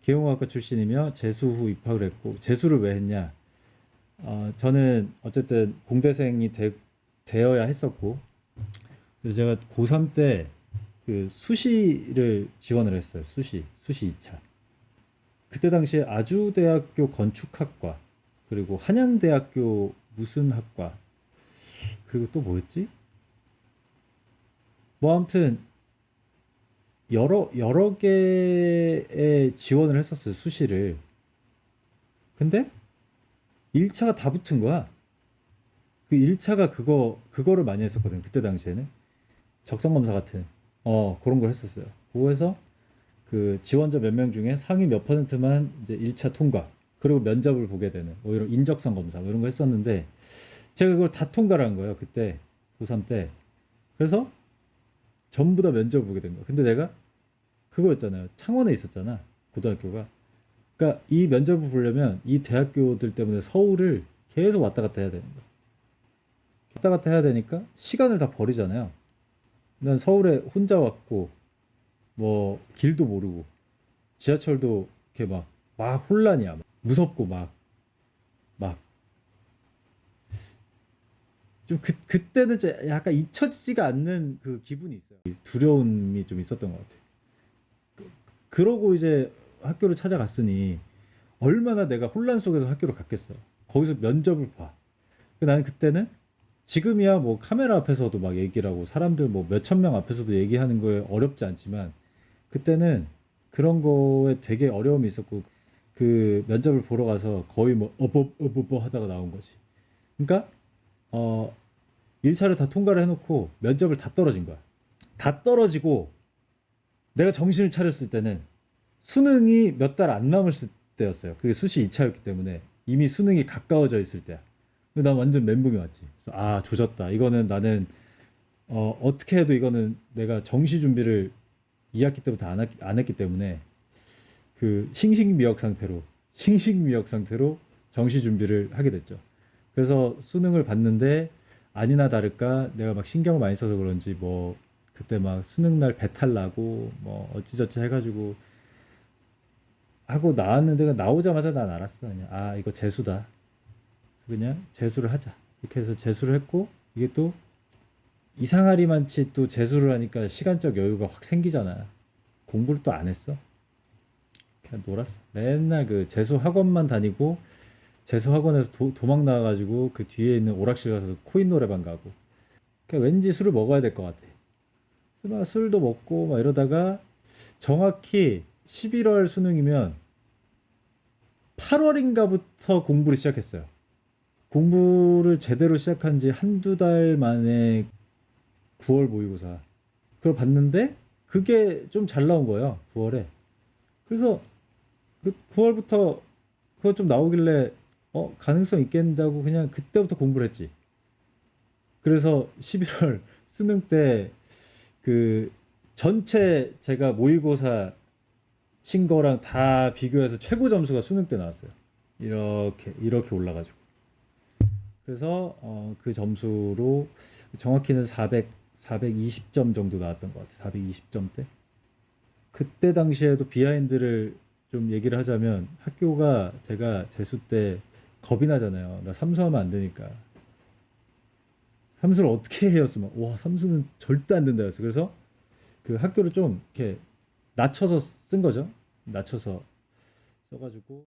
계공학과 출신이며 재수 후 입학을 했고, 재수를 왜 했냐? 저는 어쨌든 공대생이 되어야 했었고, 그래서 제가 고3 때 그 수시를 지원을 했어요. 수시 2차. 그때 당시에 아주대학교 건축학과, 그리고 한양대학교 무슨 학과, 그리고 또 뭐였지? 뭐 아무튼 여러 개의 지원을 했었어요. 수시를. 근데 1차가 다 붙은 거야. 그 1차가 그거를 많이 했었거든. 그때 당시에는. 적성검사 같은 그런 걸 했었어요. 그거 해서 그 지원자 몇 명 중에 상위 몇 퍼센트만 이제 1차 통과. 그리고 면접을 보게 되는 뭐 이런 인적성 검사 뭐 이런 거 했었는데, 제가 그걸 다 통과를 한 거예요. 그때 고3 때. 그래서 전부 다 면접을 보게 된 거야. 근데 내가 그거였잖아요. 창원에 있었잖아. 고등학교가. 그러니까 이 면접을 보려면 이 대학교들 때문에 서울을 계속 왔다 갔다 해야 되는 거야. 왔다 갔다 해야 되니까 시간을 다 버리잖아요. 난 서울에 혼자 왔고, 뭐 길도 모르고, 지하철도 이렇게 막 혼란이야. 무섭고 막 좀 그때는 약간 잊혀지지가 않는 그 기분이 있어요. 두려움이 좀 있었던 것 같아요. 그러고 이제 학교를 찾아갔으니 얼마나 내가 혼란 속에서 학교를 갔겠어. 거기서 면접을 봐. 나는 그때는 지금이야 뭐 카메라 앞에서도 막 얘기를 하고 사람들 뭐 몇천 명 앞에서도 얘기하는 거에 어렵지 않지만, 그때는 그런 거에 되게 어려움이 있었고, 그 면접을 보러 가서 거의 뭐 어버버버 하다가 나온 거지. 그러니까 1차를 다 통과를 해놓고 면접을 다 떨어진 거야. 다 떨어지고 내가 정신을 차렸을 때는 수능이 몇 달 안 남았을 때였어요. 그게 수시 2차였기 때문에 이미 수능이 가까워져 있을 때야. 근데 난 완전 멘붕이 왔지. 그래서 조졌다. 이거는 나는 어떻게 해도 이거는 내가 정시 준비를 2학기 때부터 안 했기 때문에 그 싱싱미역 상태로 정시 준비를 하게 됐죠. 그래서 수능을 봤는데 아니나 다를까 내가 막 신경을 많이 써서 그런지 뭐 그때 막 수능 날 배탈 나고 뭐 어찌저찌 해가지고 하고 나왔는데, 나오자마자 난 알았어. 그냥 이거 재수다. 그래서 그냥 재수를 하자. 이렇게 해서 재수를 했고, 이게 또 이상하리만치 또 재수를 하니까 시간적 여유가 확 생기잖아. 공부를 또 안 했어. 그냥 놀았어. 맨날 그 재수 학원만 다니고, 재수 학원에서 도망 나와가지고 그 뒤에 있는 오락실 가서 코인 노래방 가고. 그러니까 왠지 술을 먹어야 될 것 같아. 그래서 막 술도 먹고 막 이러다가 정확히 11월 수능이면 8월인가부터 공부를 시작했어요. 공부를 제대로 시작한 지 한두 달 만에 9월 모의고사. 그걸 봤는데 그게 좀 잘 나온 거예요. 9월에. 그래서 그 9월부터 그거 좀 나오길래 가능성 있겠다고 그냥 그때부터 공부를 했지. 그래서 11월 수능 때 그 전체 제가 모의고사 친 거랑 다 비교해서 최고 점수가 수능 때 나왔어요. 이렇게 올라가지고. 그래서 그 점수로 정확히는 420점 정도 나왔던 것 같아요. 420점대. 그때 당시에도 비하인드를 좀 얘기를 하자면, 학교가 제가 재수 때 겁이 나잖아요. 나 삼수하면 안 되니까. 삼수를 어떻게 해였으면 와, 삼수는 절대 안 된다 했어. 그래서 그 학교를 좀 이렇게 낮춰서 쓴 거죠. 낮춰서 써가지고